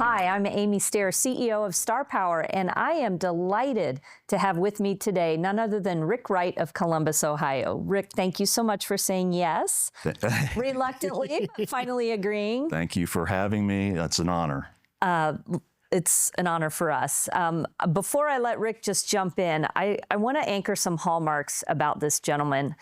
Hi, I'm Amy Stair, CEO of Star Power, and I am delighted to have with me today none other than Rick Wright of Columbus, Ohio. Rick, thank you so much for saying yes, reluctantly, finally agreeing. Thank you for having me. That's an honor. It's an honor for us. Before I let Rick just jump in, I want to anchor some hallmarks about this gentleman.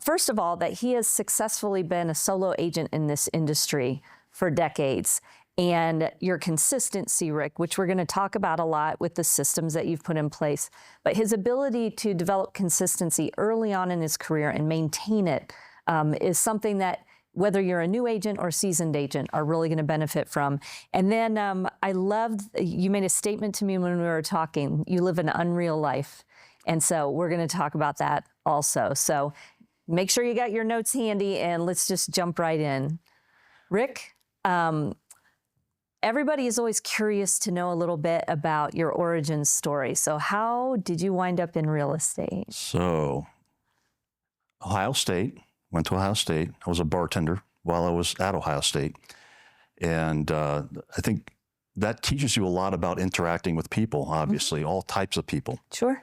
First of all, that he has successfully been a solo agent in this industry for decades. And your consistency, Rick, which we're going to talk about a lot with the systems that you've put in place, but his ability to develop consistency early on in his career and maintain it is something that whether you're a new agent or seasoned agent are really going to benefit from. And then I loved, you made a statement to me when we were talking, you live an unreal life. And so we're going to talk about that also. So make sure you got your notes handy and let's just jump right in. Rick, everybody is always curious to know a little bit about your origin story. So how did you wind up in real estate? So, Ohio State, went to Ohio State. I was a bartender while I was at Ohio State. And I think that teaches you a lot about interacting with people, obviously, all types of people. Sure.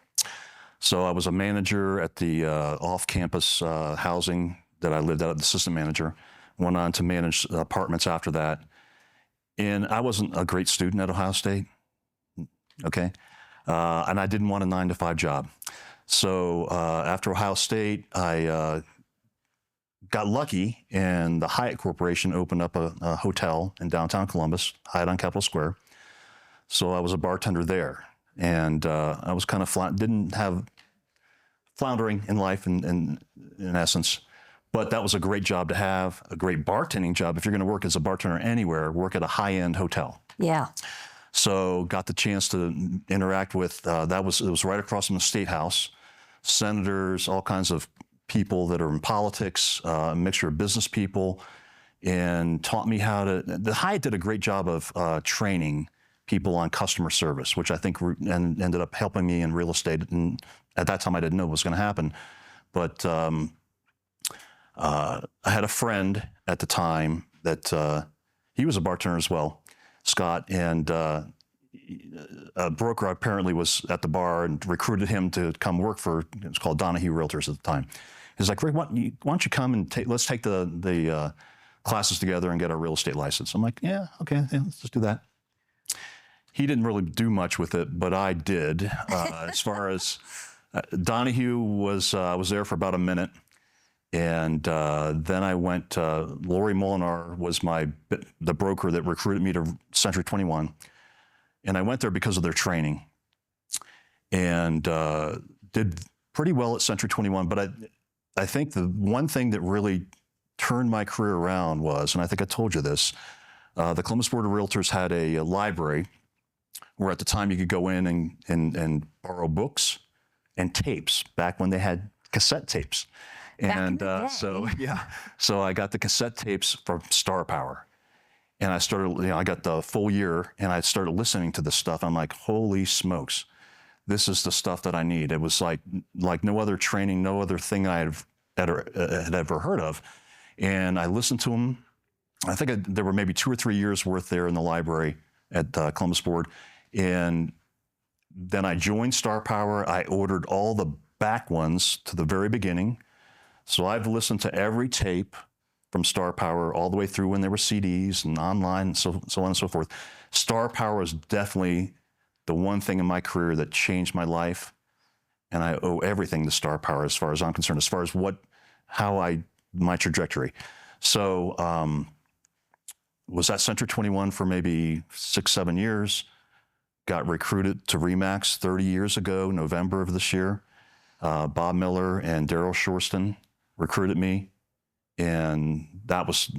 So I was a manager at the off-campus housing that I lived at, the assistant manager. Went on to manage apartments after that. And I wasn't a great student at Ohio State, okay? And I didn't want a 9-to-5 job. So after Ohio State, I got lucky and the Hyatt Corporation opened up a hotel in downtown Columbus, Hyatt on Capitol Square. So I was a bartender there. And I was kind of didn't have floundering in life in essence. But that was a great job to have, a great bartending job. If you're going to work as a bartender anywhere, work at a high-end hotel. Yeah. So got the chance to interact with, it was right across from the State House, senators, all kinds of people that are in politics, a mixture of business people, and taught me how to, the Hyatt did a great job of training people on customer service, which I think ended up helping me in real estate. And at that time, I didn't know what was going to happen. But I had a friend at the time that he was a bartender as well, Scott, and a broker apparently was at the bar and recruited him to come work for, it was called Donahue Realtors at the time. He's like, Rick, why don't you come and let's take the classes together and get our real estate license. I'm like, yeah, okay, yeah, let's just do that. He didn't really do much with it, but I did. As far as Donahue was there for about a minute. And then I went, Lori Molinar was the broker that recruited me to Century 21. And I went there because of their training and did pretty well at Century 21. But I think the one thing that really turned my career around was, and I think I told you this, the Columbus Board of Realtors had a library where at the time you could go in and borrow books and tapes back when they had cassette tapes. And so I got the cassette tapes from Star Power, and I started, I got the full year, and I started listening to this stuff. I'm like, holy smokes, this is the stuff that I need. It was like no other training, no other thing I had ever heard of. And I listened to them. I think there were maybe 2 or 3 years worth there in the library at Columbus Board. And then I joined Star Power. I ordered all the back ones to the very beginning. So I've listened to every tape from Star Power all the way through when there were CDs and online and so on and so forth. Star Power is definitely the one thing in my career that changed my life. And I owe everything to Star Power as far as I'm concerned, as far as my trajectory. So was at Century 21 for maybe 6-7 years. Got recruited to RE/MAX 30 years ago, November of this year. Bob Miller and Daryl Shorston recruited me, and that was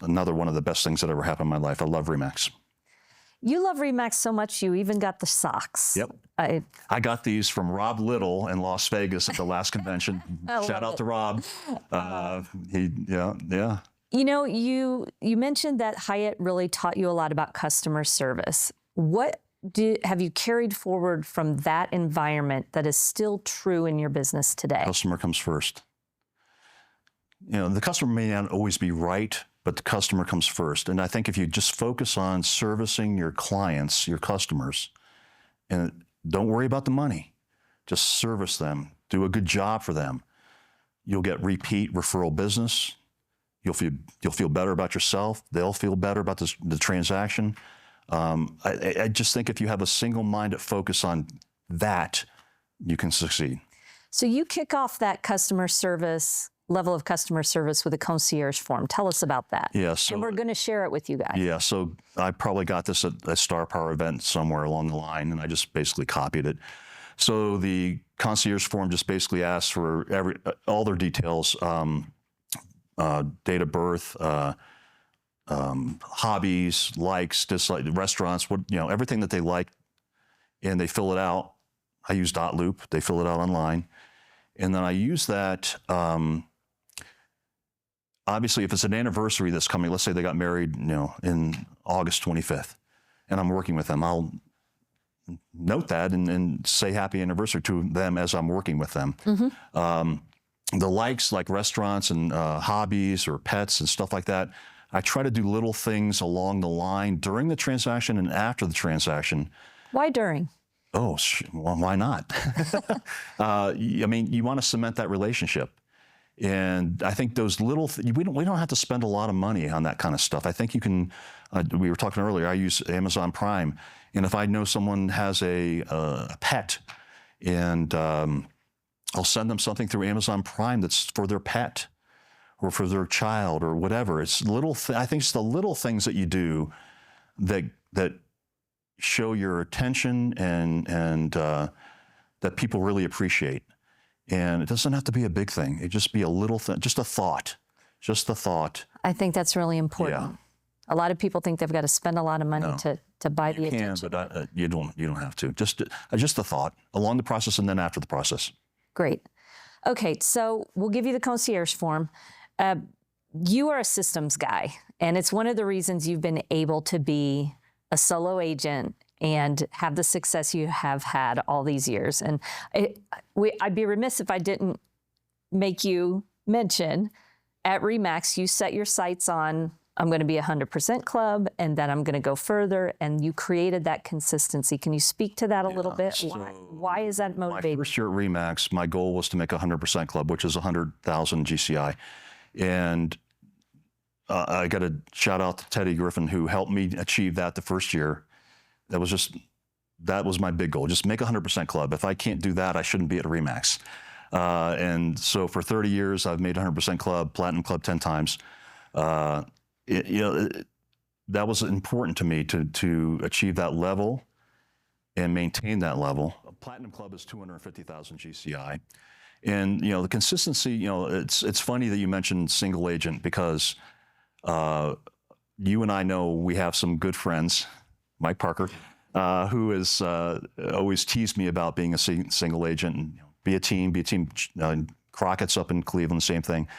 another one of the best things that ever happened in my life. I love RE/MAX. You love RE/MAX so much you even got the socks. Yep. I got these from Rob Little in Las Vegas at the last convention. Shout out to Rob. Yeah. You know, you mentioned that Hyatt really taught you a lot about customer service. What have you carried forward from that environment that is still true in your business today? Customer comes first. The customer may not always be right but the customer comes first. And I think if you just focus on servicing your clients, your customers, and don't worry about the money, just service them, do a good job for them, you'll get repeat referral business. You'll feel better about yourself. They'll feel better about the transaction. I just think if you have a single-minded focus on that, you can succeed. So you kick off that level of customer service with a concierge form. Tell us about that. Yeah, so, and we're going to share it with you guys. Yeah, so I probably got this at a Star Power event somewhere along the line, and I just basically copied it. So the concierge form just basically asks for all their details, date of birth, hobbies, likes, dislikes, restaurants, everything that they like, and they fill it out. I use .loop. They fill it out online, and then I use that. Obviously, if it's an anniversary that's coming, let's say they got married, in August 25th, and I'm working with them, I'll note that and say happy anniversary to them as I'm working with them. The likes, like restaurants and hobbies or pets and stuff like that, I try to do little things along the line during the transaction and after the transaction. Why during? Oh, well, why not? I mean, you want to cement that relationship. And I think those little, we don't have to spend a lot of money on that kind of stuff. I think you can, we were talking earlier, I use Amazon Prime. And if I know someone has a pet, and I'll send them something through Amazon Prime that's for their pet or for their child or whatever. It's I think it's the little things that you do that show your attention and that people really appreciate. And it doesn't have to be a big thing. It just be a little thing, just a thought. I think that's really important. Yeah. A lot of people think they've got to spend a lot of money to buy the attention. But you don't have to. Just a thought along the process and then after the process. Great. Okay, so we'll give you the concierge form. You are a systems guy, and it's one of the reasons you've been able to be a solo agent and have the success you have had all these years. And I'd be remiss if I didn't make you mention at RE/MAX, you set your sights on, I'm going to be 100% club, and then I'm going to go further, and you created that consistency. Can you speak to that a little bit? So why is that motivating? My first year at RE/MAX, my goal was to make 100% club, which is 100,000 GCI. And I got to shout out to Teddy Griffin, who helped me achieve that the first year. That was my big goal. Just make 100% club. If I can't do that, I shouldn't be at RE/MAX. And so for 30 years, I've made 100% club, platinum club 10 times. That was important to me to achieve that level and maintain that level. A platinum club is 250,000 GCI. And, the consistency, it's funny that you mentioned single agent, because you and I know we have some good friends, Mike Parker, who has always teased me about being a single agent and be a team. Crockett's up in Cleveland, same thing.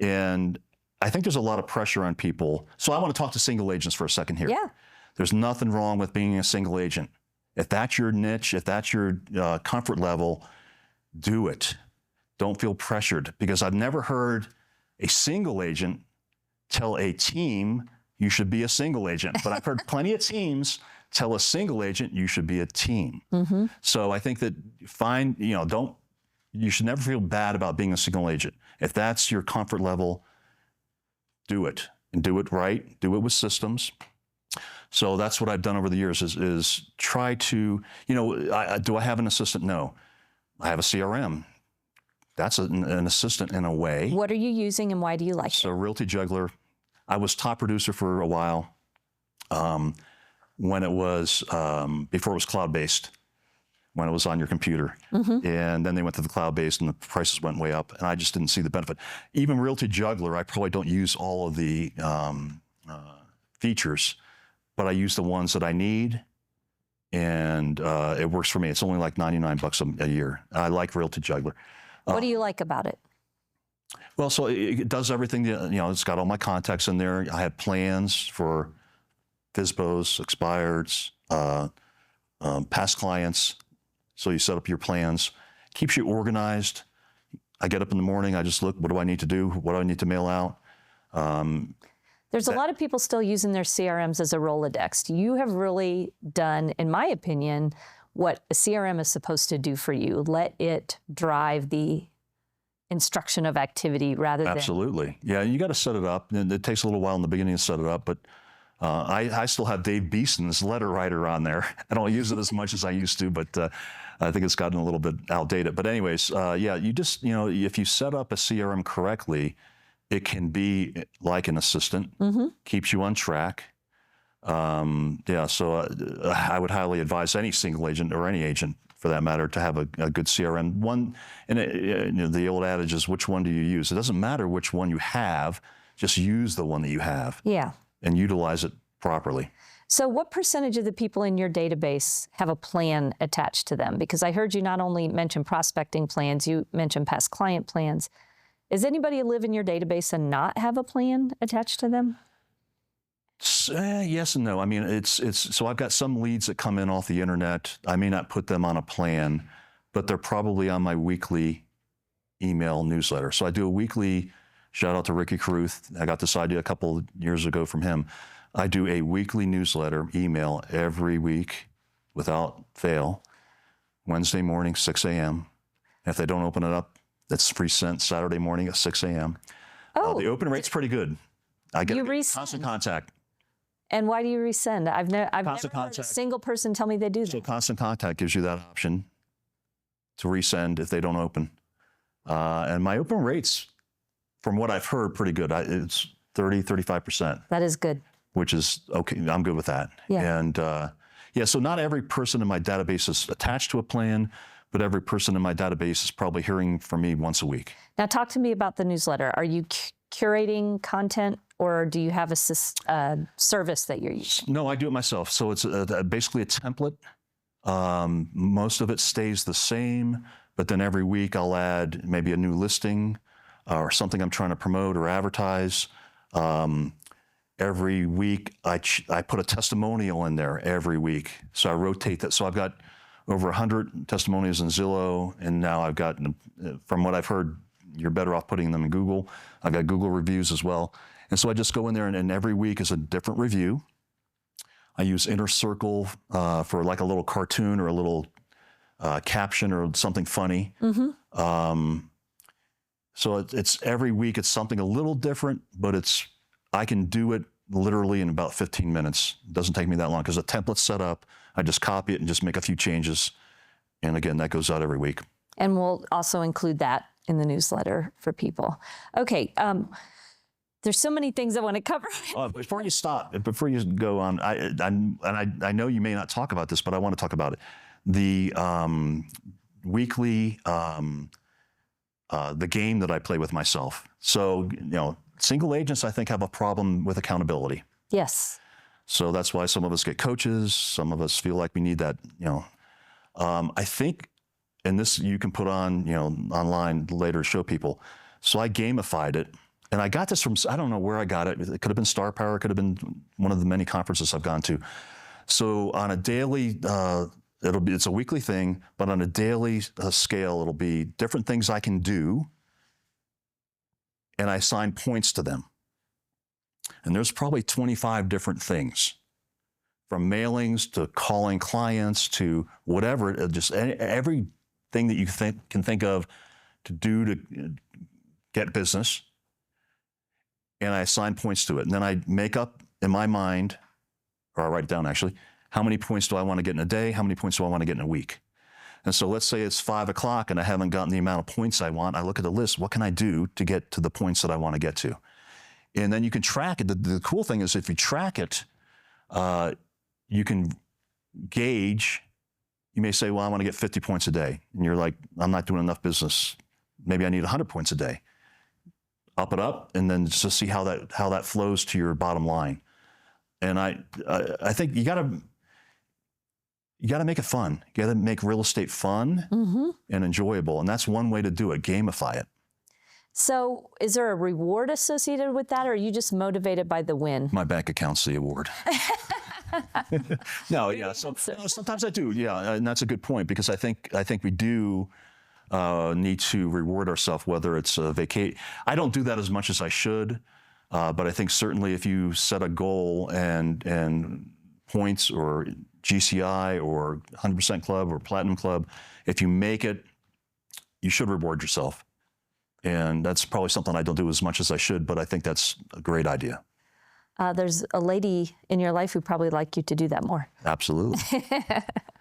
And I think there's a lot of pressure on people. So I want to talk to single agents for a second here. Yeah. There's nothing wrong with being a single agent. If that's your niche, if that's your comfort level, do it. Don't feel pressured, because I've never heard a single agent tell a team you should be a single agent, but I've heard plenty of teams tell a single agent you should be a team. Mm-hmm. So I think that you should never feel bad about being a single agent. If that's your comfort level, do it, and do it right. Do it with systems. So that's what I've done over the years is try to, do I have an assistant? No. I have a CRM. That's an assistant in a way. What are you using and why do you like it? So Realty Juggler. I was top producer for a while when it was, before it was cloud-based, when it was on your computer. Mm-hmm. And then they went to the cloud-based and the prices went way up, and I just didn't see the benefit. Even Realty Juggler, I probably don't use all of the features, but I use the ones that I need, and it works for me. It's only like $99 a year. I like Realty Juggler. What do you like about it? Well, so it does everything. It's got all my contacts in there. I have plans for FSBOs, expireds, past clients. So you set up your plans. Keeps you organized. I get up in the morning. I just look. What do I need to do? What do I need to mail out? There's a lot of people still using their CRMs as a Rolodex. You have really done, in my opinion, what a CRM is supposed to do for you. Let it drive the instruction of activity rather than... Absolutely. Yeah, you got to set it up. And it takes a little while in the beginning to set it up, but I still have Dave Beeson's letter writer on there. I don't use it as much as I used to, but I think it's gotten a little bit outdated. But anyways, yeah, you just, if you set up a CRM correctly, it can be like an assistant, keeps you on track. Yeah, so I would highly advise any single agent or any agent, for that matter, to have a good CRM. One, and the old adage is, which one do you use? It doesn't matter which one you have, just use the one that you have. Yeah. And utilize it properly. So what percentage of the people in your database have a plan attached to them? Because I heard you not only mention prospecting plans, you mentioned past client plans. Is anybody live in your database and not have a plan attached to them? Yes and no. I mean, so I've got some leads that come in off the internet. I may not put them on a plan, but they're probably on my weekly email newsletter. So I do a weekly, shout out to Ricky Caruth. I got this idea a couple of years ago from him. I do a weekly newsletter email every week without fail, Wednesday morning, 6 a.m. If they don't open it up, that's resent Saturday morning at 6 a.m. Oh, the open rate's pretty good. I get constant contact. And why do you resend? I've never heard contact. a single person tell me they do that. So constant contact gives you that option to resend if they don't open. And my open rates, from what I've heard, pretty good. It's 30, 35%. That is good. Which is okay. I'm good with that. Yeah. And yeah, so not every person in my database is attached to a plan, but every person in my database is probably hearing from me once a week. Now talk to me about the newsletter. Are you curating content, or do you have a service that you're using? No, I do it myself. So it's basically a template. Most of it stays the same, but then every week I'll add maybe a new listing or something I'm trying to promote or advertise. Every week I put a testimonial in there every week. So I rotate that. So I've got over 100 testimonials in Zillow, and now I've got, from what I've heard, you're better off putting them in Google. I've got Google reviews as well. And so I just go in there, and every week is a different review. I use Inner Circle for like a little cartoon or a little caption or something funny. So it's every week it's something a little different, but I can do it literally in about 15 minutes. It doesn't take me that long because the template's set up. I just copy it and just make a few changes. And again, that goes out every week. And we'll also include that in the newsletter for people. Okay. There's so many things I want to cover. Before you go on, I know you may not talk about this, but I want to talk about it. The weekly, the game that I play with myself. So, single agents, I think, have a problem with accountability. Yes. So that's why some of us get coaches. Some of us feel like we need that, I think, and this you can put on, online later to show people. So I gamified it. And I got this from, I don't know where I got it. It could have been Star Power. It could have been one of the many conferences I've gone to. So on a daily, it's a weekly thing, but on a daily scale, it'll be different things I can do, and I assign points to them. And there's probably 25 different things, from mailings to calling clients to whatever, just everything that you can think of to do to get business. And I assign points to it. And then I make up in my mind, or I write it down actually, how many points do I want to get in a day? How many points do I want to get in a week? And so let's say it's 5 o'clock and I haven't gotten the amount of points I want. I look at the list. What can I do to get to the points that I want to get to? And then you can track it. The cool thing is if you track it, you can gauge. You may say, well, I want to get 50 points a day. And you're like, I'm not doing enough business. Maybe I need 100 points a day. Up it up, and then just see how that flows to your bottom line. And I think you got to make it fun. You got to make real estate fun and enjoyable, and that's one way to do it. Gamify it. So, is there a reward associated with that, or are you just motivated by the win? My bank account's the award. No, yeah. So sometimes I do, yeah, and that's a good point because I think we do. Need to reward ourselves, whether it's a vacation. I don't do that as much as I should. But I think certainly if you set a goal and points or GCI or 100% Club or Platinum Club, if you make it, you should reward yourself. And that's probably something I don't do as much as I should, but I think that's a great idea. There's a lady in your life who probably like you to do that more. Absolutely.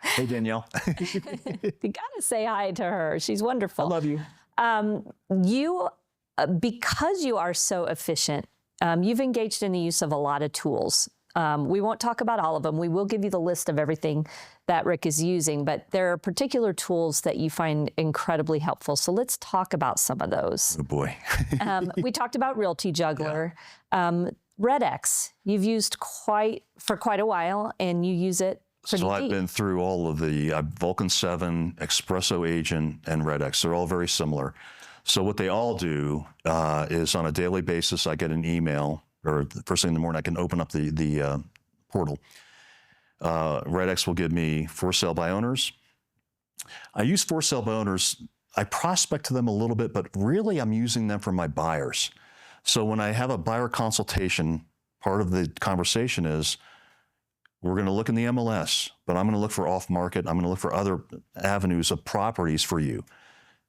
Hey, Danielle. You got to say hi to her. She's wonderful. I love you. Because you are so efficient, you've engaged in the use of a lot of tools. We won't talk about all of them. We will give you the list of everything that Rick is using, but there are particular tools that you find incredibly helpful. So let's talk about some of those. Oh, boy. We talked about Realty Juggler. Yeah. RedX, you've used for quite a while, and you use it pretty deep. I've been through all of the Vulcan 7, Espresso Agent, and RedX. They're all very similar. So what they all do is on a daily basis, I get an email, or the first thing in the morning, I can open up the portal. RedX will give me for sale by owners. I use for sale by owners. I prospect to them a little bit, but really I'm using them for my buyers. So when I have a buyer consultation, part of the conversation is, we're going to look in the MLS, but I'm going to look for off-market. I'm going to look for other avenues of properties for you.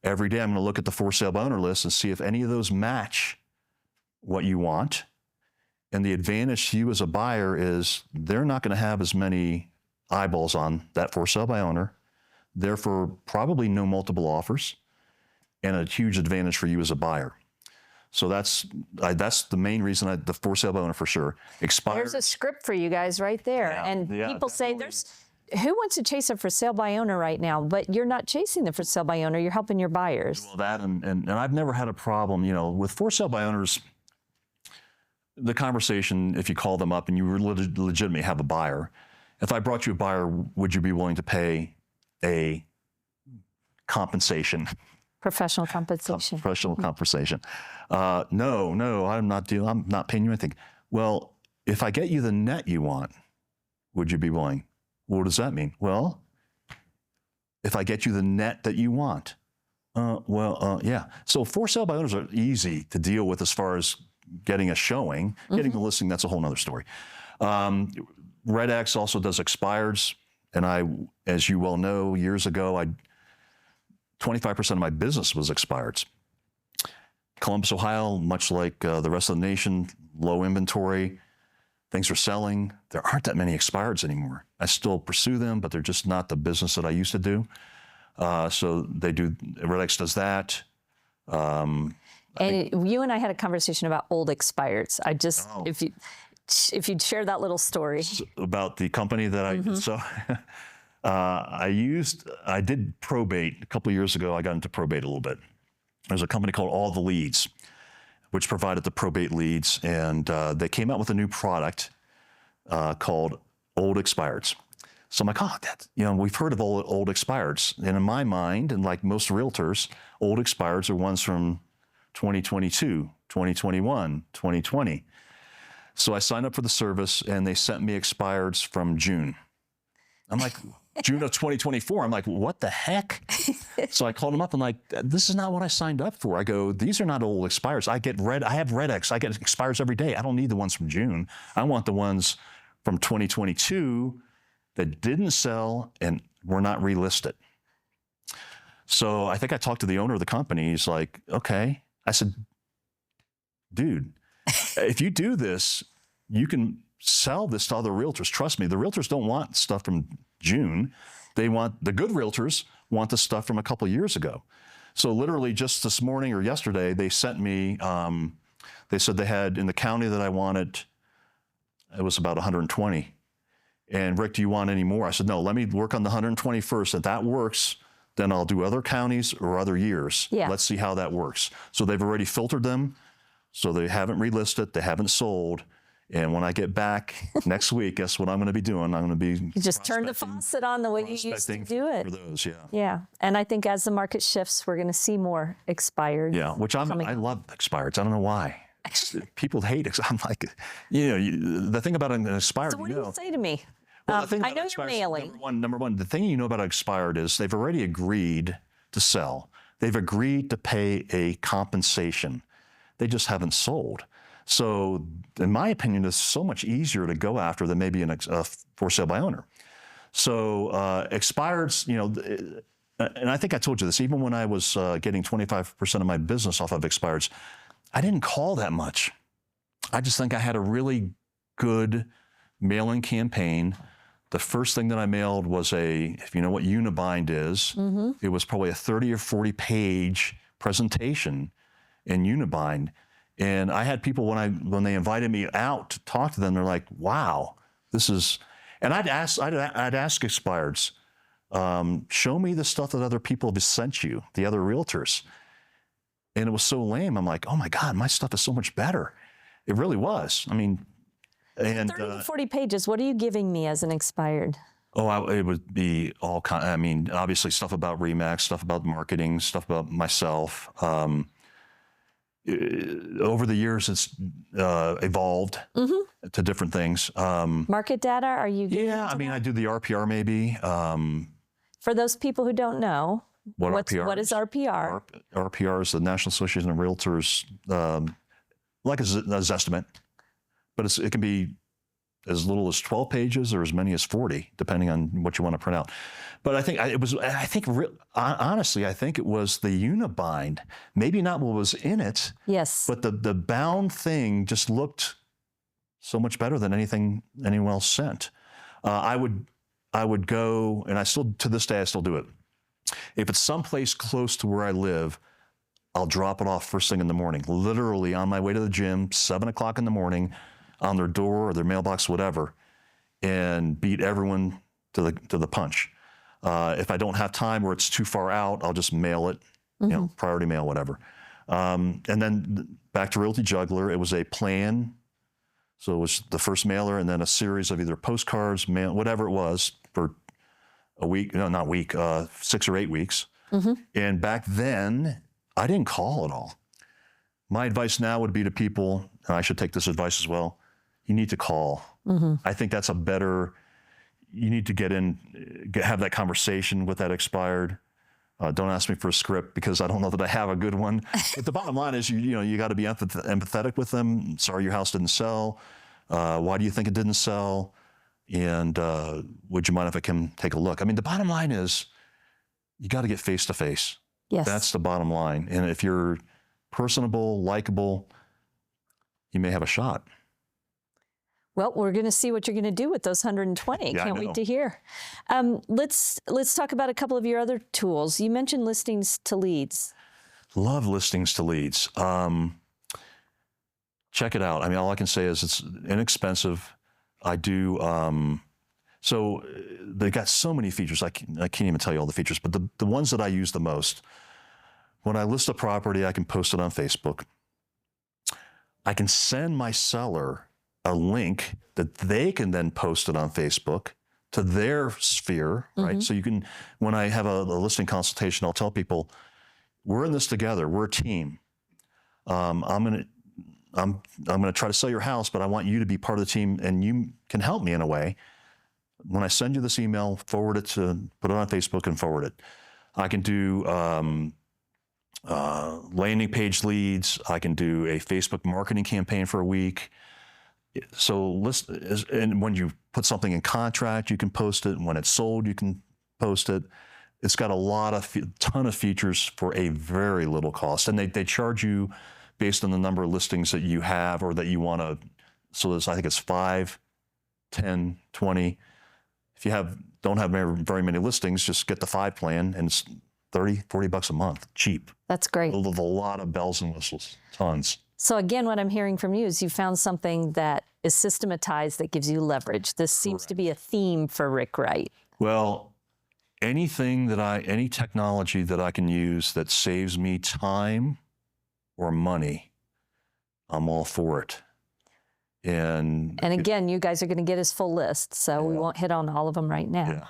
Every day I'm going to look at the for sale by owner list and see if any of those match what you want. And the advantage to you as a buyer is they're not going to have as many eyeballs on that for sale by owner. Therefore, probably no multiple offers, and a huge advantage for you as a buyer. So that's the main reason the for sale by owner for sure. Expired. There's a script for you guys right there. Yeah, and people say definitely. Who wants to chase a for sale by owner right now? But you're not chasing the for sale by owner. You're helping your buyers. Well, that and I've never had a problem, with for sale by owners. The conversation, if you call them up and you legitimately have a buyer, if I brought you a buyer, would you be willing to pay a compensation? Professional compensation. Professional compensation. No, I'm not paying you anything. Well, if I get you the net you want, would you be willing? What does that mean? Well, if I get you the net that you want, yeah. So for sale by owners are easy to deal with as far as getting a showing, getting the listing, that's a whole nother story. RedX also does expireds. And as you well know, years ago, 25% of my business was expireds. Columbus, Ohio, much like the rest of the nation, low inventory, things are selling. There aren't that many expireds anymore. I still pursue them, but they're just not the business that I used to do. So RedX does that. And you and I had a conversation about old expireds. If you'd share that little story. About the company that so I did probate a couple of years ago. I got into probate a little bit. There's a company called All the Leads, which provided the probate leads, and they came out with a new product called Old Expireds. So I'm like, we've heard of old expireds. And in my mind, and like most realtors, old expireds are ones from 2022, 2021, 2020. So I signed up for the service, and they sent me expireds from June. I'm like, June of 2024. I'm like, what the heck? So I called them up and like, this is not what I signed up for. I go, these are not old expires. I have RedX. I get expires every day. I don't need the ones from June. I want the ones from 2022 that didn't sell and were not relisted. So I think I talked to the owner of the company. He's like, okay. I said, dude, if you do this, you can sell this to other realtors. Trust me, the realtors don't want stuff from June. The good realtors want the stuff from a couple of years ago. So literally just this morning or yesterday, they sent me, they said they had in the county that I wanted, it was about 120. And Rick, do you want any more? I said, no, let me work on the 120 first. If that works, then I'll do other counties or other years. Yeah. Let's see how that works. So they've already filtered them. So they haven't relisted, they haven't sold. And when I get back next week, guess what I'm going to be doing? I'm going to be You just turn the faucet on the way you used to do it. For those, yeah. Yeah, and I think as the market shifts, we're going to see more expired. Yeah, which I love expireds. I don't know why. People hate it. I'm like, the thing about an expired. So what do you say to me? Well, the thing I about know expired, you're mailing. Number one, the thing you know about expired is they've already agreed to sell. They've agreed to pay a compensation. They just haven't sold. So in my opinion, it's so much easier to go after than maybe a for sale by owner. So expireds, and I think I told you this, even when I was getting 25% of my business off of expireds, I didn't call that much. I just think I had a really good mailing campaign. The first thing that I mailed was if you know what Unibind is, it was probably a 30 or 40 page presentation in Unibind. And I had people when they invited me out to talk to them, they're like, wow, this is, and I'd ask expireds, show me the stuff that other people have sent you, the other realtors. And it was so lame. I'm like, oh my God, my stuff is so much better. It really was. I mean, and 30 to 40 pages. What are you giving me as an expired? it would be all kind. I mean, obviously stuff about Remax, stuff about marketing, stuff about myself. Over the years, it's evolved to different things. Market data? Are you? Yeah, I mean, I do the RPR maybe. For those people who don't know, what is RPR? RPR is the National Association of Realtors, like a Zestimate, but it can be as little as 12 pages or as many as 40, depending on what you want to print out. But honestly, I think it was the Unibind, maybe not what was in it. Yes. But the bound thing just looked so much better than anything anyone else sent. I would go, and to this day, I still do it. If it's someplace close to where I live, I'll drop it off first thing in the morning, literally on my way to the gym, 7 o'clock in the morning, on their door or their mailbox, whatever, and beat everyone to the punch. If I don't have time or it's too far out, I'll just mail it, priority mail, whatever. And then back to Realty Juggler, it was a plan. So it was the first mailer and then a series of either postcards, mail, whatever it was for a week, 6 or 8 weeks. And back then, I didn't call at all. My advice now would be to people, and I should take this advice as well, you need to call. I think that's you need to have that conversation with that expired. Don't ask me for a script because I don't know that I have a good one. But the bottom line is, you got to be empathetic with them. Sorry, your house didn't sell. Why do you think it didn't sell? And would you mind if I come take a look? I mean, the bottom line is you got to get face to face. Yes. That's the bottom line. And if you're personable, likable, you may have a shot. Well, we're going to see what you're going to do with those 120. Yeah, Can't wait to hear. Let's talk about a couple of your other tools. You mentioned listings to leads. Love listings to leads. Check it out. I mean, all I can say is it's inexpensive. I do. So they got so many features. I can't even tell you all the features, but the ones that I use the most, when I list a property, I can post it on Facebook. I can send my seller a link that they can then post it on Facebook to their sphere, right? So when I have a listing consultation, I'll tell people, we're in this together. We're a team. I'm gonna try to sell your house, but I want you to be part of the team, and you can help me in a way. When I send you this email, put it on Facebook and forward it. I can do landing page leads. I can do a Facebook marketing campaign for a week. So and when you put something in contract, you can post it. And when it's sold, you can post it. It's got a ton of features for a very little cost. And they charge you based on the number of listings that you have or that you want to. So I think it's 5, 10, 20. If you don't have very many listings, just get the 5 plan, and it's $30-$40 a month, cheap. That's great. With a lot of bells and whistles, tons. So again, what I'm hearing from you is you found something that is systematized that gives you leverage. This seems to be a theme for Rick Wright. Well, any technology that I can use that saves me time or money, I'm all for it. And again, you guys are going to get his full list, so we won't hit on all of them right now. Yeah.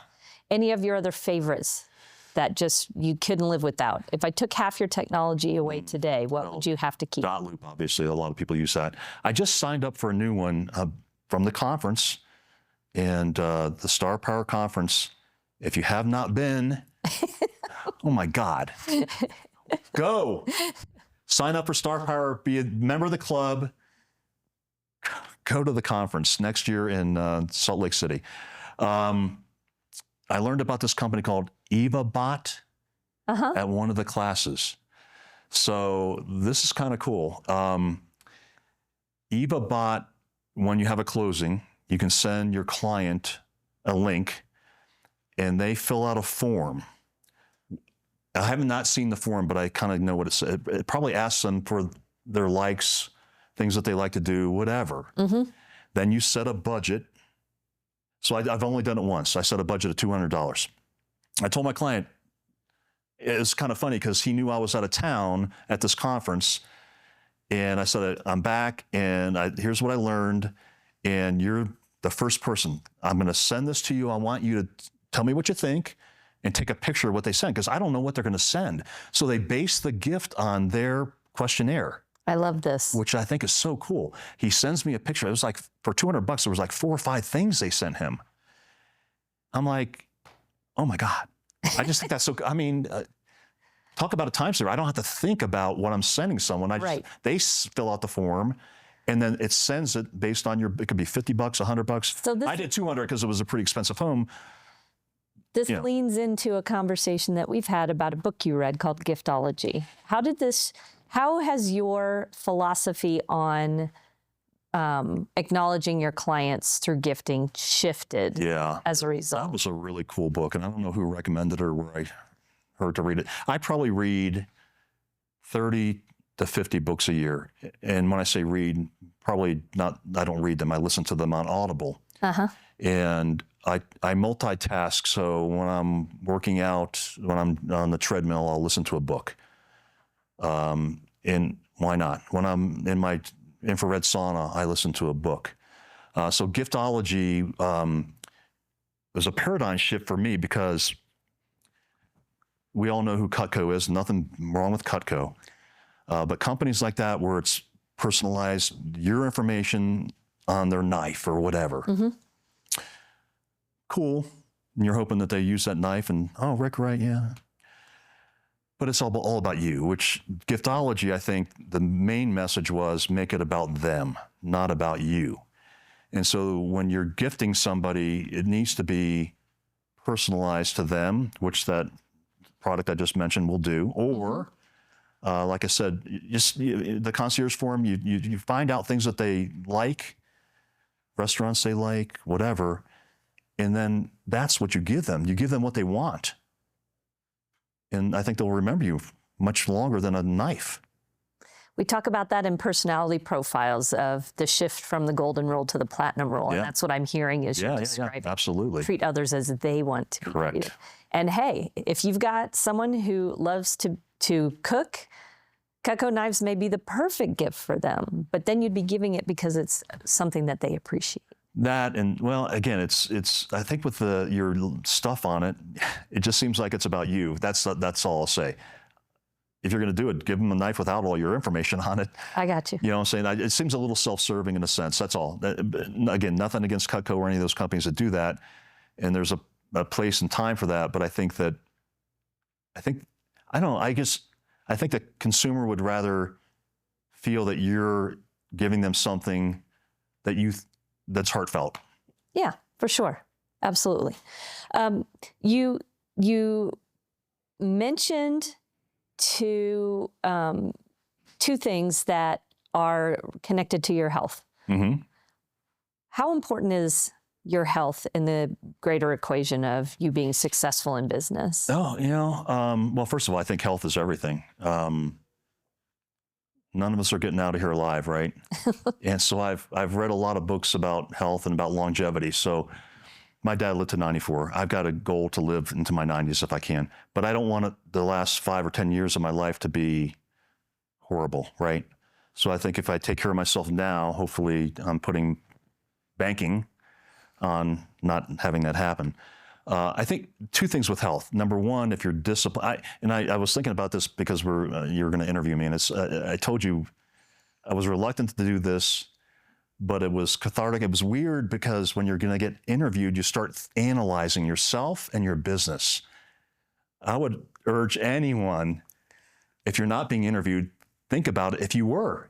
Any of your other favorites that just you couldn't live without? If I took half your technology away today, what would you have to keep? Dot Loop, obviously, a lot of people use that. I just signed up for a new one from the conference, and the Star Power Conference. If you have not been, oh my God, go. Sign up for Star Power, be a member of the club. go to the conference next year in Salt Lake City. I learned about this company called EvaBot at one of the classes. So this is kind of cool. EvaBot, when you have a closing, you can send your client a link and they fill out a form. I have not seen the form, but I kind of know what it says. It probably asks them for their likes, things that they like to do, whatever. Then you set a budget. So I've only done it once. I set a budget of $200. I told my client, it's kind of funny because he knew I was out of town at this conference. And I said, I'm back and here's what I learned. And you're the first person. I'm going to send this to you. I want you to tell me what you think and take a picture of what they send because I don't know what they're going to send. So they base the gift on their questionnaire. I love this. Which I think is so cool. He sends me a picture. It was like, for $200, there was like 4 or 5 things they sent him. I'm like, oh my God. I just think that's so, I mean, talk about a time saver. I don't have to think about what I'm sending someone. They fill out the form and then it sends it based on it could be $50, $100. So I did 200 because it was a pretty expensive home. This leans into a conversation that we've had about a book you read called Giftology. How has your philosophy on acknowledging your clients through gifting shifted as a result? That was a really cool book, and I don't know who recommended it or where I heard to read it. I probably read 30 to 50 books a year. And when I say read, probably not, I don't read them. I listen to them on Audible. And I multitask, so when I'm working out, when I'm on the treadmill, I'll listen to a book. And why not? When I'm in my infrared sauna, I listen to a book. So Giftology was a paradigm shift for me because we all know who Cutco is. Nothing wrong with Cutco. But companies like that where it's personalized, your information on their knife or whatever. Cool. And you're hoping that they use that knife and, oh, Rick, Wright, yeah. But it's all about you, which Giftology, I think the main message was make it about them, not about you. And so when you're gifting somebody, it needs to be personalized to them, which that product I just mentioned will do. Or, like I said, the concierge forum, you find out things that they like, restaurants they like, whatever, and then that's what you give them. You give them what they want. And I think they'll remember you much longer than a knife. We talk about that in personality profiles of the shift from the golden rule to the platinum rule. And that's what I'm hearing is you describe. Absolutely. Treat others as they want to be treated. And hey, if you've got someone who loves to cook, Cutco knives may be the perfect gift for them, but then you'd be giving it because it's something that they appreciate. That and well, again, it's. I think with your stuff on it, it just seems like it's about you. That's all I'll say. If you're going to do it, give them a knife without all your information on it. I got you. You know what I'm saying? It seems a little self-serving in a sense. That's all. Again, nothing against Cutco or any of those companies that do that, and there's a place and time for that. But I think the consumer would rather feel that you're giving them something that's heartfelt. Yeah, for sure. Absolutely. You mentioned two things that are connected to your health. How important is your health in the greater equation of you being successful in business? Oh, well, first of all, I think health is everything. None of us are getting out of here alive, right? And so I've read a lot of books about health and about longevity. So my dad lived to 94. I've got a goal to live into my 90s if I can, but I don't want the last 5 or 10 years of my life to be horrible, right? So I think if I take care of myself now, hopefully I'm putting banking on not having that happen. I think 2 things with health. Number one, if you're disciplined, I was thinking about this because you're going to interview me, and I told you I was reluctant to do this, but it was cathartic. It was weird because when you're going to get interviewed, you start analyzing yourself and your business. I would urge anyone, if you're not being interviewed, think about it if you were,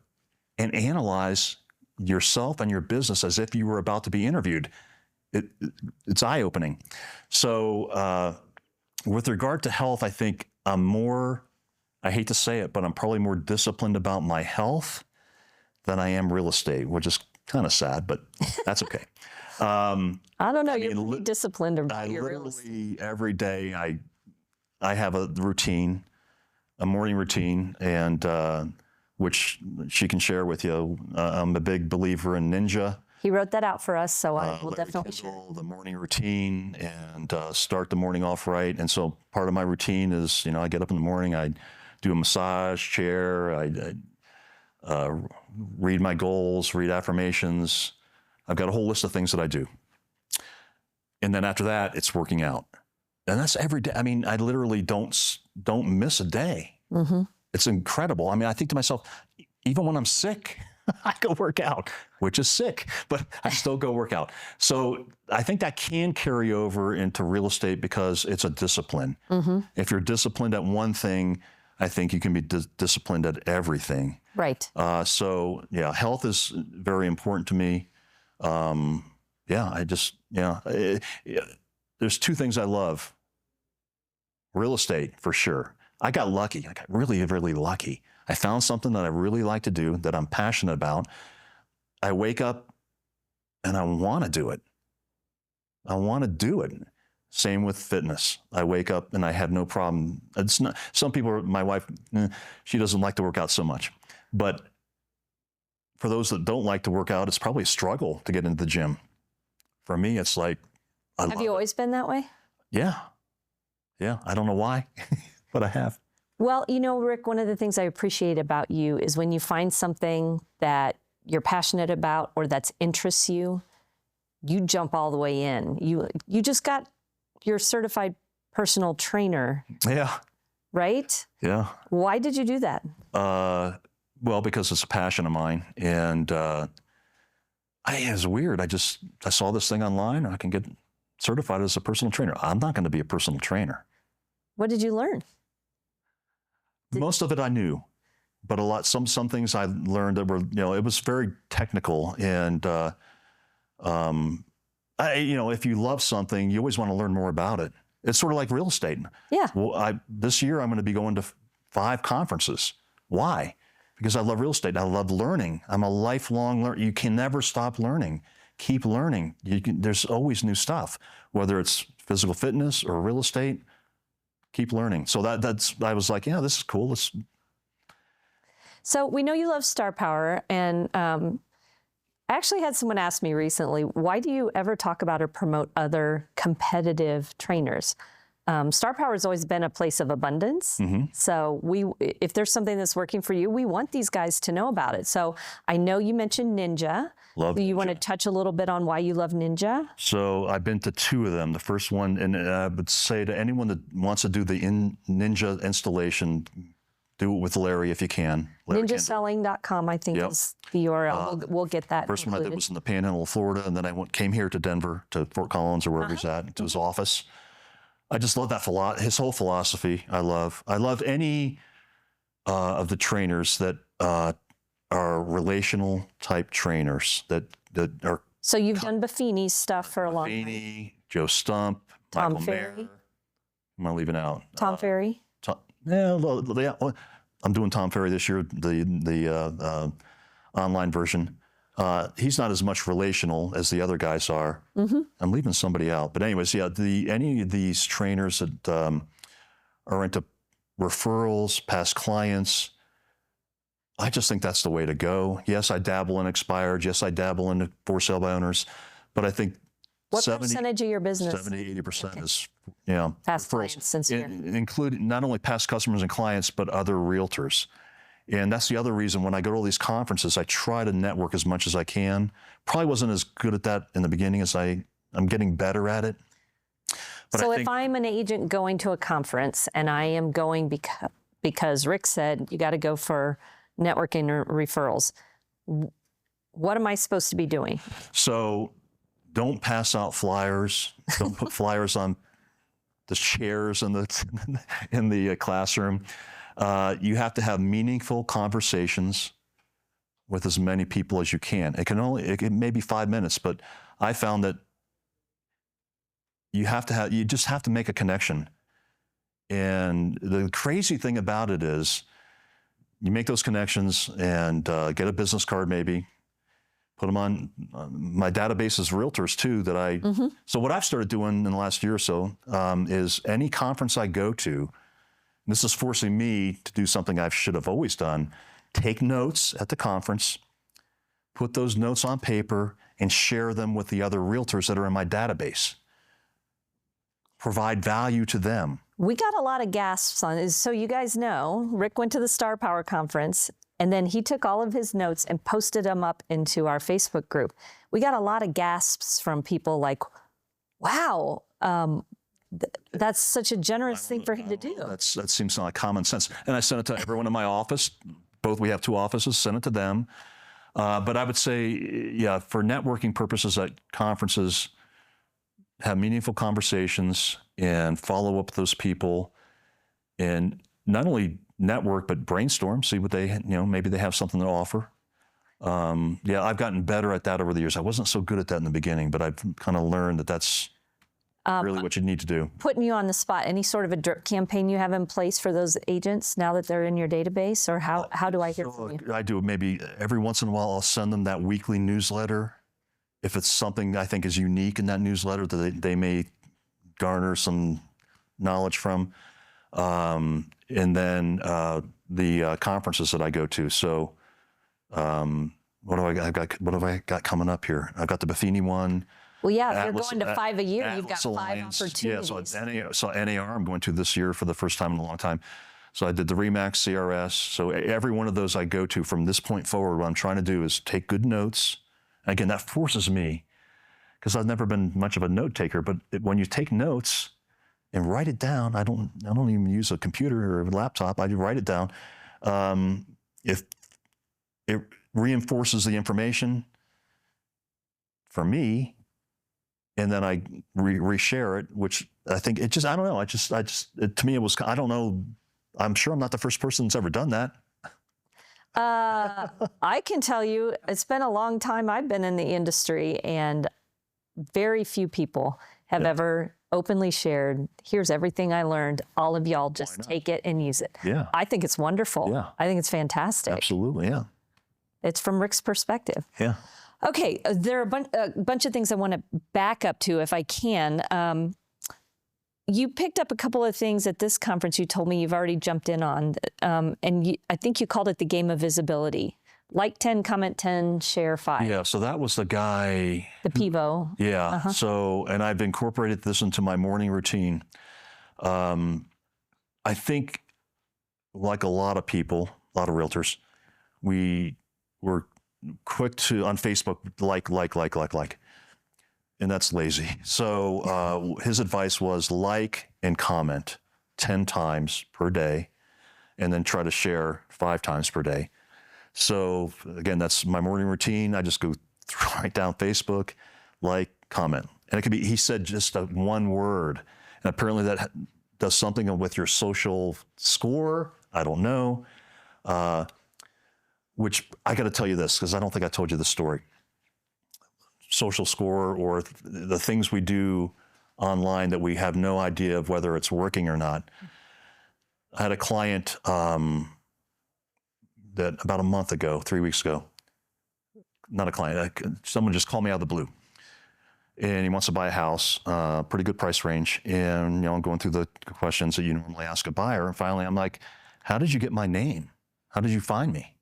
and analyze yourself and your business as if you were about to be interviewed. It's eye-opening. So with regard to health, I think I'm more, I hate to say it, but I'm probably more disciplined about my health than I am real estate, which is kind of sad, but that's okay. I don't know. You're pretty disciplined about your real estate. Literally every day I have a routine, a morning routine, and which she can share with you. I'm a big believer in Ninja. He wrote that out for us, so I will Larry definitely Kendall, share. the morning routine, and start the morning off right. And so part of my routine is, I get up in the morning, I do a massage chair, I read my goals, read affirmations. I've got a whole list of things that I do. And then after that, it's working out. And that's every day. I mean, I literally don't miss a day. Mm-hmm. It's incredible. I mean, I think to myself, even when I'm sick, I go work out, which is sick, but I still go work out. So I think that can carry over into real estate because it's a discipline. Mm-hmm. If you're disciplined at one thing, I think you can be disciplined at everything. Right. So yeah, health is very important to me. There's two things I love. Real estate, for sure. I got lucky. I got really, really lucky. I found something that I really like to do, that I'm passionate about. I wake up and I want to do it. I want to do it. Same with fitness. I wake up and I have no problem. It's not, some people, my wife, she doesn't like to work out so much. But for those that don't like to work out, it's probably a struggle to get into the gym. For me, it's like, Have you always been that way? Yeah. Yeah. I don't know why, but I have. Well, Rick, one of the things I appreciate about you is when you find something that you're passionate about or that interests you, you jump all the way in. You just got your certified personal trainer. Yeah. Right? Yeah. Why did you do that? Well, because it's a passion of mine. And it's weird. I saw this thing online. I can get certified as a personal trainer. I'm not going to be a personal trainer. What did you learn? Most of it I knew, but some things I learned that were, it was very technical. And, if you love something, you always want to learn more about it. It's sort of like real estate. Yeah. Well, this year I'm going to be going to 5 conferences. Why? Because I love real estate. I love learning. I'm a lifelong learner. You can never stop learning. Keep learning. There's always new stuff, whether it's physical fitness or real estate. Keep learning. So I was like, yeah, this is cool. So we know you love Star Power, and I actually had someone ask me recently, why do you ever talk about or promote other competitive trainers? Star Power has always been a place of abundance. Mm-hmm. So if there's something that's working for you, we want these guys to know about it. So I know you mentioned Ninja. Love Do you Ninja. want to touch a little bit on why you love Ninja? So I've been to 2 of them. The first one, and I would say to anyone that wants to do the Ninja installation, do it with Larry if you can. Ninjaselling.com, I think, is the URL. We'll get that First included. one I did was in the Panhandle of Florida, and then I came here to Denver, to Fort Collins or wherever he's at, to his office. I just love that his whole philosophy. I love any of the trainers that are relational type trainers that are. So you've done Buffini's stuff for a long time. Buffini, Joe Stump, Tom Michael Ferry. Mayer. Am I leaving out? Tom Ferry. I'm doing Tom Ferry this year, the online version. He's not as much relational as the other guys are. Mm-hmm. I'm leaving somebody out. But anyways, yeah, any of these trainers that are into referrals, past clients, I just think that's the way to go. Yes, I dabble in expired. Yes, I dabble in for sale by owners. But I think what percentage of your business? 70, 80% is, past referrals, clients, since you're including not only past customers and clients, but other realtors. And that's the other reason when I go to all these conferences, I try to network as much as I can. Probably wasn't as good at that in the beginning as I'm getting better at it. But so if I'm an agent going to a conference and I am going because Rick said you got to go for networking or referrals, what am I supposed to be doing? So don't pass out flyers. Don't put flyers on the chairs in the classroom. You have to have meaningful conversations with as many people as you can. It may be 5 minutes, but I found that you just have to make a connection. And the crazy thing about it is you make those connections and get a business card maybe, put them on my database as realtors too so what I've started doing in the last year or so is any conference I go to, and this is forcing me to do something I should have always done, take notes at the conference, put those notes on paper and share them with the other realtors that are in my database. Provide value to them. We got a lot of gasps on this. So you guys know, Rick went to the Star Power Conference, and then he took all of his notes and posted them up into our Facebook group. We got a lot of gasps from people like, wow, that's such a generous thing for him to do. That seems like common sense. And I sent it to everyone in my office. We have 2 offices, sent it to them. But I would say, yeah, for networking purposes at conferences, have meaningful conversations and follow up with those people, and not only network, but brainstorm, see what they, maybe they have something to offer. Yeah, I've gotten better at that over the years. I wasn't so good at that in the beginning, but I've kind of learned that that's really what you need to do. Putting you on the spot, any sort of a drip campaign you have in place for those agents now that they're in your database, or how do I hear from you? I do maybe every once in a while, I'll send them that weekly newsletter. If it's something I think is unique in that newsletter that they may garner some knowledge from. And then the conferences that I go to. So what have I got coming up here? I've got the Buffini one. Well, yeah, if you're going to 5 a year, you've got 5 opportunities. Yeah, so NAR I'm going to this year for the first time in a long time. So I did the RE/MAX, CRS. So every one of those I go to from this point forward, what I'm trying to do is take good notes. Again, that forces me, because I've never been much of a note taker, but when you take notes and write it down, I don't even use a computer or a laptop, I write it down. If it reinforces the information for me, and then I reshare it, which I think I don't know. To me, it was, I don't know. I'm sure I'm not the first person that's ever done that. I can tell you, it's been a long time I've been in the industry, and very few people have ever openly shared, here's everything I learned. All of y'all just take it and use it. Yeah. I think it's wonderful. Yeah. I think it's fantastic. Absolutely, yeah. It's from Rick's perspective. Yeah. Okay, there are a bunch of things I want to back up to if I can. You picked up a couple of things at this conference you told me you've already jumped in on, and I think you called it the game of visibility. Like 10, comment 10, share 5. Yeah, so that was the guy. The Pivo. Yeah, so, and I've incorporated this into my morning routine. I think, like a lot of people, a lot of realtors, we were quick to, on Facebook, like. And that's lazy. So his advice was like and comment 10 times per day, and then try to share 5 times per day. So again, that's my morning routine. I just go right down Facebook, like, comment. And it could be, he said just one word. And apparently that does something with your social score. I don't know. Which I got to tell you this, because I don't think I told you the story. Social score, or the things we do online that we have no idea of whether it's working or not. I had a client that about a month ago, 3 weeks ago, not a client, someone just called me out of the blue. And he wants to buy a house, pretty good price range. And, I'm going through the questions that you normally ask a buyer. And finally, I'm like, how did you get my name? How did you find me?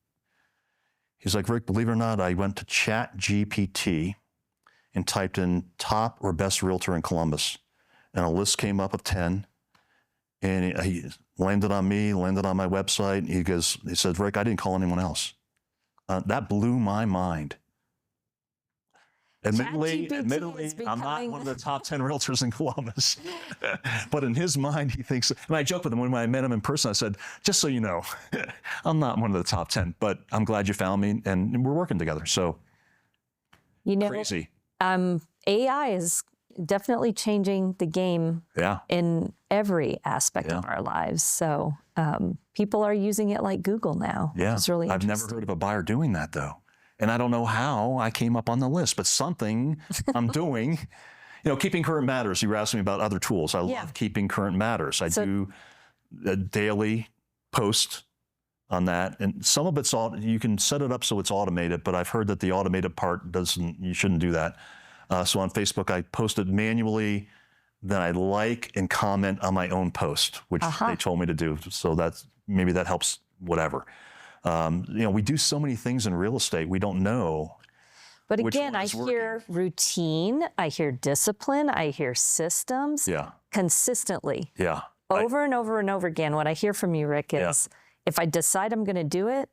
He's like, Rick, believe it or not, I went to ChatGPT and typed in top or best realtor in Columbus. And a list came up of 10. And he landed on me, landed on my website. He said, Rick, I didn't call anyone else. That blew my mind. Admittedly, I'm not one of the top 10 realtors in Columbus. But in his mind, he thinks, and I joked with him when I met him in person, I said, just so you know, I'm not one of the top 10, but I'm glad you found me, and we're working together. So, crazy. AI is definitely changing the game in every aspect of our lives. So people are using it like Google now. Yeah, which is really I've never heard of a buyer doing that, though. And I don't know how I came up on the list, but something I'm doing. You know, keeping current matters. You were asking me about other tools. I love keeping current matters. I do a daily post on that, and some of it's you can set it up so it's automated, but I've heard that the automated part you shouldn't do that. So on Facebook, I post it manually, then I like and comment on my own post, which they told me to do. So maybe that helps, whatever. You know, we do so many things in real estate, we don't know. But again, I hear routine, I hear discipline, I hear systems consistently. Yeah. Over and over and over again, what I hear from you, Rick, is if I decide I'm going to do it,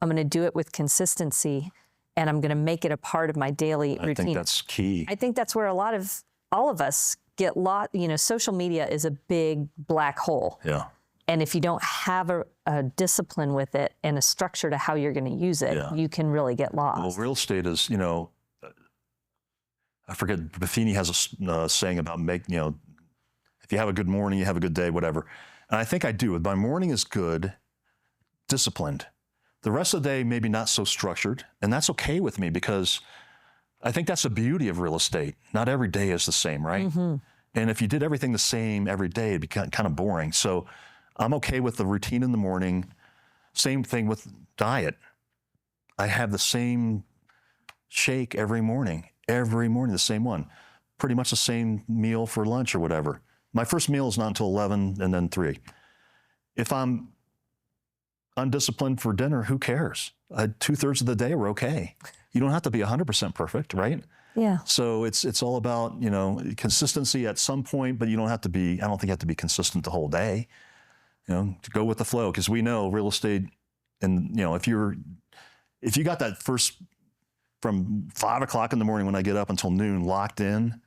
I'm going to do it with consistency, and I'm going to make it a part of my daily routine. I think that's key. I think that's where all of us get lost. You know, social media is a big black hole. Yeah. And if you don't have a discipline with it and a structure to how you're going to use it, you can really get lost. Well, real estate is, you know, I forget, Buffini has a saying about you know, if you have a good morning, you have a good day, whatever. And I think I do. My morning is good, disciplined. The rest of the day, maybe not so structured. And that's okay with me, because I think that's the beauty of real estate. Not every day is the same, right? Mm-hmm. And if you did everything the same every day, it'd be kind of boring. So I'm okay with the routine in the morning. Same thing with diet. I have the same shake every morning, the same one. Pretty much the same meal for lunch or whatever. My first meal is not until 11 and then 3. If I'm undisciplined for dinner, who cares? 2/3 of the day, we're okay. You don't have to be 100% perfect, right? Yeah. So it's all about, you know, consistency at some point, but you don't have to be, I don't think you have to be consistent the whole day. You know, to go with the flow, because we know real estate, and you know, if you got that first from 5 o'clock in the morning when I get up until noon locked in,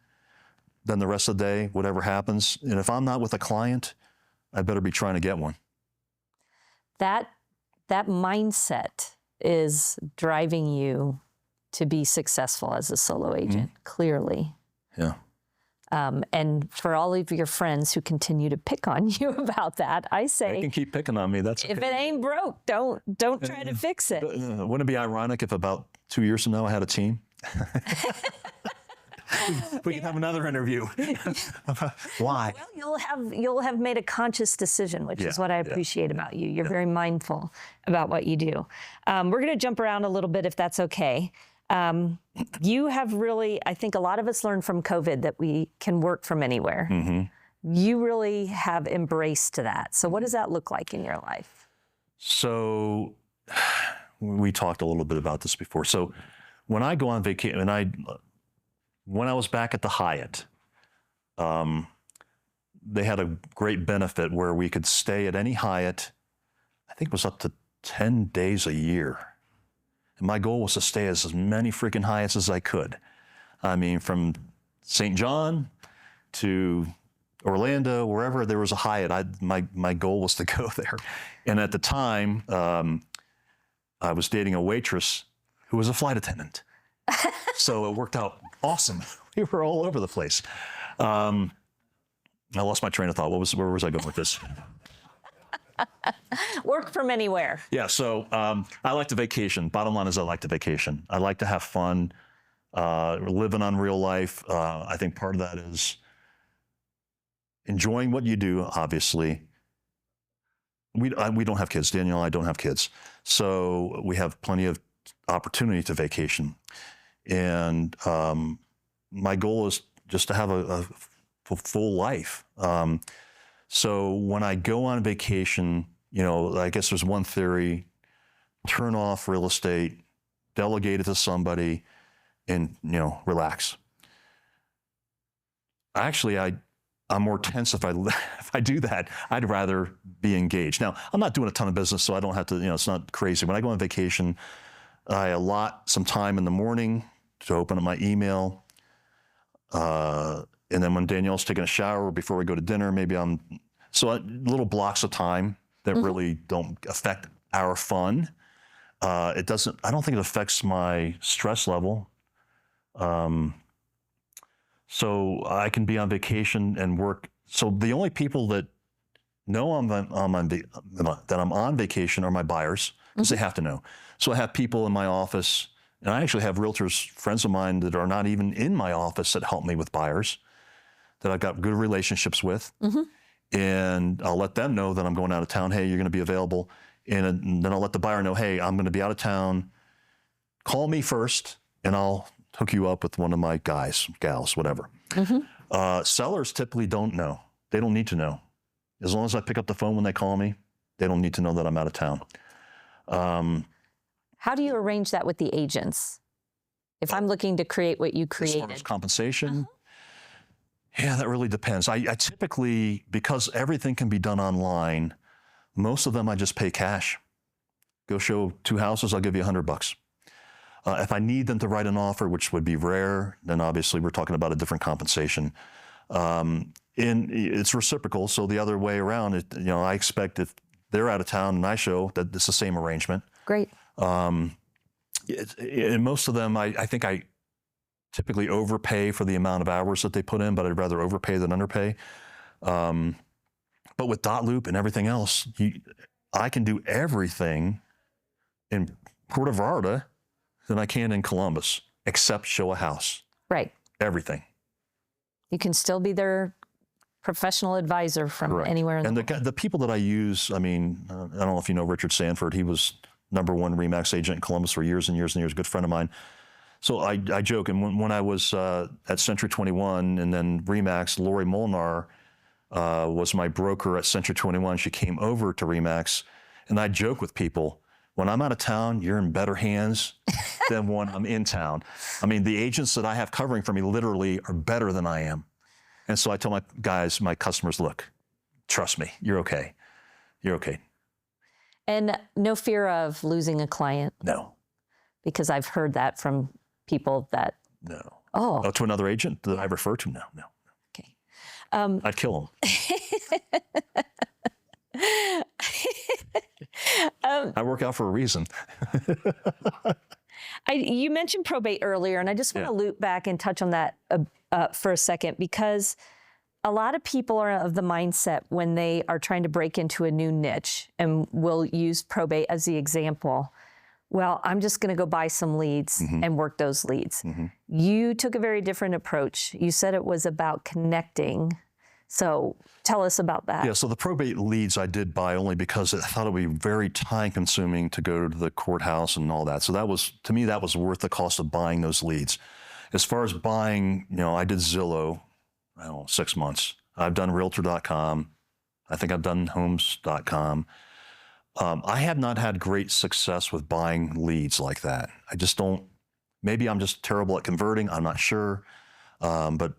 then the rest of the day, whatever happens, and if I'm not with a client, I better be trying to get one. That mindset is driving you to be successful as a solo agent, clearly. Yeah. And for all of your friends who continue to pick on you about that, I say, they can keep picking on me. That's okay. If it ain't broke, don't try to fix it. Wouldn't it be ironic if about 2 years from now I had a team? we can have another interview. Why? Well, you'll have made a conscious decision, which is what I appreciate about you. You're very mindful about what you do. We're going to jump around a little bit, if that's okay. You have really, I think a lot of us learned from COVID that we can work from anywhere. Mm-hmm. You really have embraced that. So what does that look like in your life? So we talked a little bit about this before. So when I go on vacation, when I was back at the Hyatt, they had a great benefit where we could stay at any Hyatt. I think it was up to 10 days a year. And my goal was to stay as many freaking Hyatts as I could. I mean, from St. John to Orlando, wherever there was a Hyatt, my goal was to go there. And at the time, I was dating a waitress who was a flight attendant. So it worked out awesome. We were all over the place. I lost my train of thought. Where was I going with this? Work from anywhere. Yeah, so I like to vacation. Bottom line is I like to vacation. I like to have fun, living on real life. I think part of that is enjoying what you do, obviously. We don't have kids. Danielle and I don't have kids. So we have plenty of opportunity to vacation. And my goal is just to have a full life. So when I go on vacation, you know, I guess there's one theory: turn off real estate, delegate it to somebody, and, you know, relax. Actually, I'm more tense if I do that. I'd rather be engaged. Now, I'm not doing a ton of business, so I don't have to, you know, it's not crazy. When I go on vacation, I allot some time in the morning to open up my email. And then when Danielle's taking a shower before we go to dinner, little blocks of time that really don't affect our fun. I don't think it affects my stress level. So I can be on vacation and work. So the only people that know that I'm on vacation are my buyers, because they have to know. So I have people in my office And I actually have realtors, friends of mine that are not even in my office that help me with buyers that I've got good relationships with. And I'll let them know that I'm going out of town. Hey, you're going to be available. And then I'll let the buyer know, hey, I'm going to be out of town. Call me first and I'll hook you up with one of my guys, gals, whatever. Sellers typically don't know. They don't need to know. As long as I pick up the phone when they call me, they don't need to know that I'm out of town. How do you arrange that with the agents? If I'm looking to create what you As far created. as compensation, yeah, that really depends. I typically, because everything can be done online, most of them I just pay cash. Go show 2 houses, I'll give you $100. If I need them to write an offer, which would be rare, then obviously we're talking about a different compensation. And it's reciprocal, so the other way around, I expect if they're out of town and I show, that it's the same arrangement. Great. And most of them, I think I typically overpay for the amount of hours that they put in, but I'd rather overpay than underpay. But with Dot Loop and everything else, I can do everything in Puerto Vallarta than I can in Columbus, except show a house. Right. Everything. You can still be their professional advisor from Correct. anywhere in the world. And the people that I use, I mean, I don't know if you know Richard Sanford. He was #1 RE/MAX agent in Columbus for years and years and years, good friend of mine. So I joke, and when I was at Century 21 and then RE/MAX, Lori Molnar was my broker at Century 21. She came over to RE/MAX, and I joke with people, when I'm out of town, you're in better hands than when I'm in town. I mean, the agents that I have covering for me literally are better than I am. And so I tell my guys, my customers, look, trust me, you're okay. You're okay. And no fear of losing a client, No, because I've heard that from people that, no. oh, Oh, to another agent that I refer to? No. okay. I'd kill him. I work out for a reason. You mentioned probate earlier, and I just want to loop back and touch on that for a second, because a lot of people are of the mindset when they are trying to break into a new niche, and we'll use probate as the example. Well, I'm just going to go buy some leads and work those leads. You took a very different approach. You said it was about connecting. So tell us about that. Yeah, so the probate leads I did buy only because I thought it would be very time consuming to go to the courthouse and all that. So that was, to me, that was worth the cost of buying those leads. As far as buying, I did Zillow, I don't know, 6 months. I've done Realtor.com. I think I've done Homes.com. I have not had great success with buying leads like that. I just don't, maybe I'm just terrible at converting, I'm not sure. But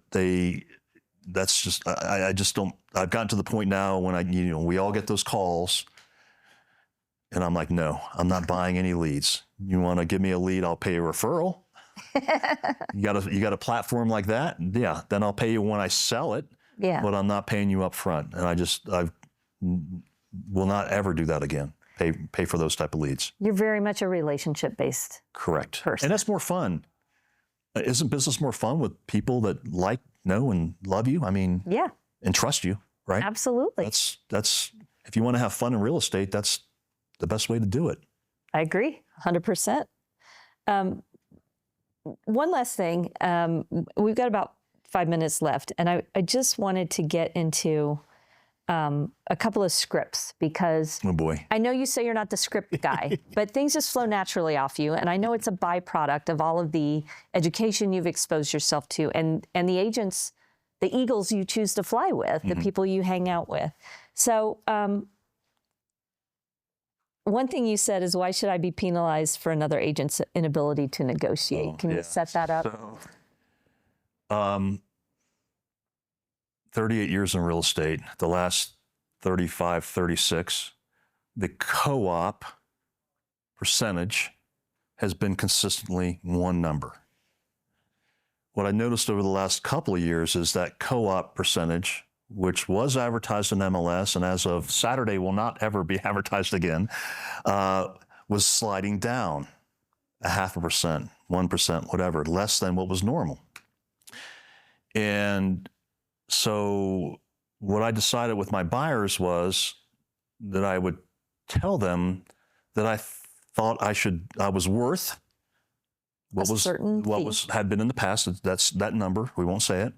that's just, I just don't, I've gotten to the point now when we all get those calls and I'm like, no, I'm not buying any leads. You want to give me a lead, I'll pay a referral. You got a platform like that? Yeah, then I'll pay you when I sell it. Yeah. But I'm not paying you up front. And I will not ever do that again. Pay for those type of leads. You're very much a relationship-based Correct. person. And that's more fun. Isn't business more fun with people that know and love you? I mean, yeah, and trust you, right? absolutely. That's if you want to have fun in real estate, that's the best way to do it. I agree, 100%. One last thing. We've got about 5 minutes left, and I just wanted to get into a couple of scripts, because Oh boy. I know you say you're not the script guy, but things just flow naturally off you. And I know it's a byproduct of all of the education you've exposed yourself to, and the agents, the eagles you choose to fly with, the people you hang out with. So one thing you said is, why should I be penalized for another agent's inability to negotiate? Can you set that up? So, 38 years in real estate, the last 35, 36, the co-op percentage has been consistently one number. What I noticed over the last couple of years is that co-op percentage, which was advertised in MLS and as of Saturday will not ever be advertised again, was sliding down 0.5%, 1%, whatever, less than what was normal. And so what I decided with my buyers was that I would tell them that I thought I was worth certain fee. had been in the past. That's that number. We won't say it,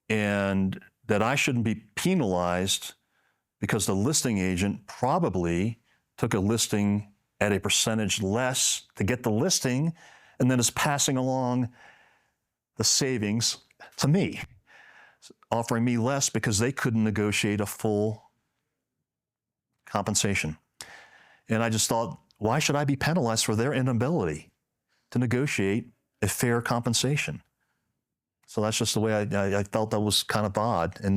and that I shouldn't be penalized because the listing agent probably took a listing at a percentage less to get the listing, and then is passing along the savings to me, offering me less because they couldn't negotiate a full compensation. And I just thought, why should I be penalized for their inability to negotiate a fair compensation? So that's just the way I felt that was kind of odd. And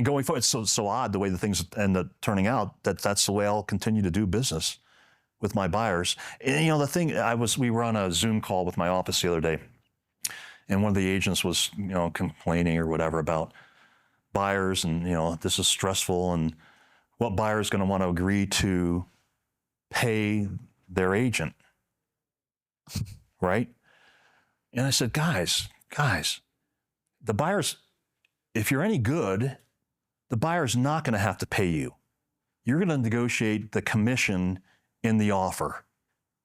going forward, it's so odd the way the things end up turning out, that's the way I'll continue to do business with my buyers. And the thing, we were on a Zoom call with my office the other day, and one of the agents was, complaining or whatever about buyers, and, this is stressful, and what buyer is going to want to agree to pay their agent, right? And I said, guys, the buyers, if you're any good, the buyer's not going to have to pay you. You're going to negotiate the commission in the offer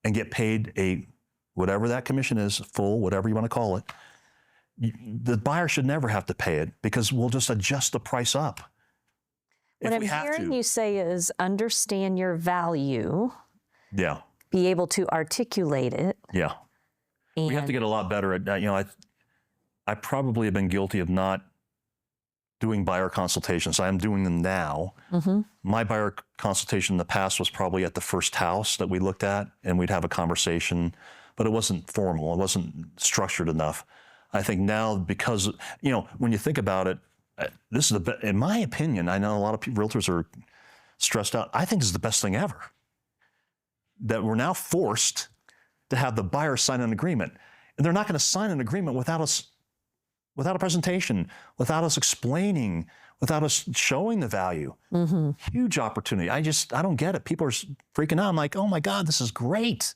and get paid whatever that commission is, full, whatever you want to call it. The buyer should never have to pay it because we'll just adjust the price up. What I'm hearing you say is understand your value. Yeah. Be able to articulate it. Yeah. We have to get a lot better at that. I probably have been guilty of not doing buyer consultations. I am doing them now. Mm-hmm. My buyer consultation in the past was probably at the first house that we looked at, and we'd have a conversation, but it wasn't formal. It wasn't structured enough. I think now, because, when you think about it, this is in my opinion, I know a lot of realtors are stressed out. I think this is the best thing ever. That we're now forced to have the buyer sign an agreement. And they're not going to sign an agreement without a presentation, without us explaining, without us showing the value. Mm-hmm. Huge opportunity. I don't get it. People are freaking out. I'm like, oh my God, this is great.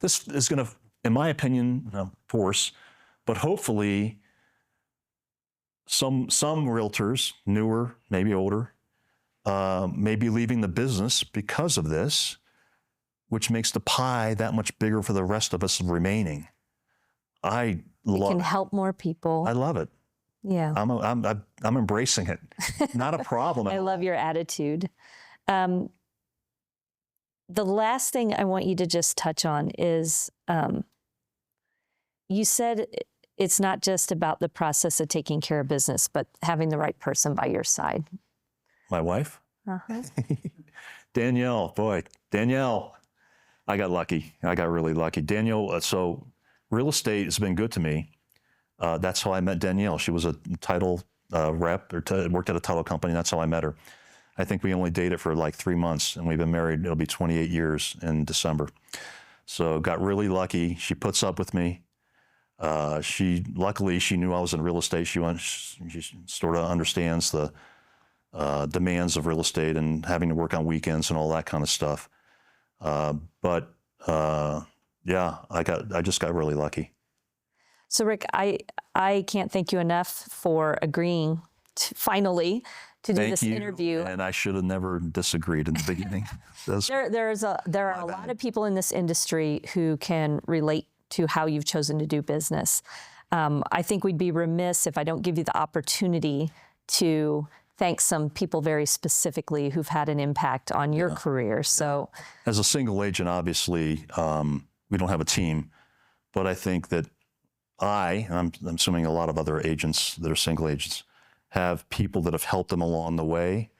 This is going to, in my opinion, force, but hopefully some realtors, newer, maybe older, may be leaving the business because of this, which makes the pie that much bigger for the rest of us remaining. It can help more people. I love it. Yeah. I'm embracing it. Not a problem. I love your attitude. The last thing I want you to just touch on is, you said it's not just about the process of taking care of business, but having the right person by your side. My wife? Uh-huh. Danielle, I got lucky. I got really lucky. Danielle, so real estate has been good to me. That's how I met Danielle. She was a title rep, worked at a title company. That's how I met her. I think we only dated for like 3 months, and we've been married. It'll be 28 years in December. So got really lucky. She puts up with me. Luckily, she knew I was in real estate. She sort of understands the demands of real estate and having to work on weekends and all that kind of stuff. But I just got really lucky. So Rick, I can't thank you enough for agreeing finally to do this interview. And I should have never disagreed in the beginning. There are a lot of people in this industry who can relate to how you've chosen to do business. I think we'd be remiss if I don't give you the opportunity to thank some people very specifically who've had an impact on your career. So, as a single agent, obviously, we don't have a team, but I think that I'm assuming a lot of other agents that are single agents have people that have helped them along the way.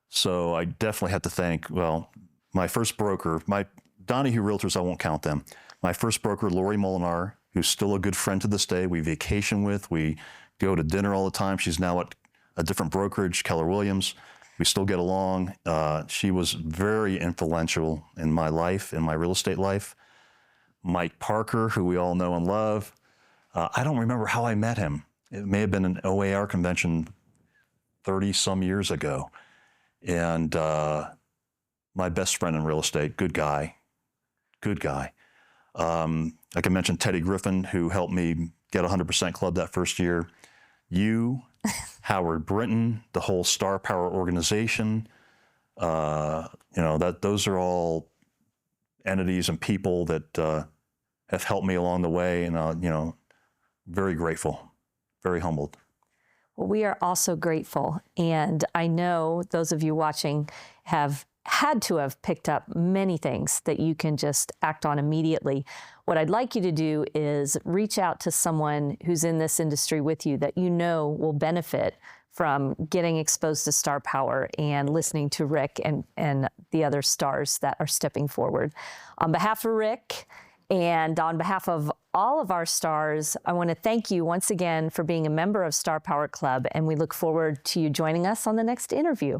So I definitely have to thank, my first broker, my Donahue Realtors, I won't count them. My first broker, Lori Molinar, who's still a good friend to this day. We vacation with, we go to dinner all the time. She's now at a different brokerage, Keller Williams. We still get along. She was very influential in my life, in my real estate life. Mike Parker, who we all know and love. I don't remember how I met him. It may have been an OAR convention 30 some years ago. And my best friend in real estate, good guy. Like I mentioned, Teddy Griffin, who helped me get 100% Club that first year. You, Howard Brinton, the whole Star Power organization. Those are all entities and people that have helped me along the way, and very grateful, very humbled. Well, we are also grateful, and I know those of you watching have had to have picked up many things that you can just act on immediately. What I'd like you to do is reach out to someone who's in this industry with you that you know will benefit from getting exposed to star power and listening to Rick and the other stars that are stepping forward. On behalf of Rick and on behalf of all of our stars, I want to thank you once again for being a member of Star Power Club, and we look forward to you joining us on the next interview.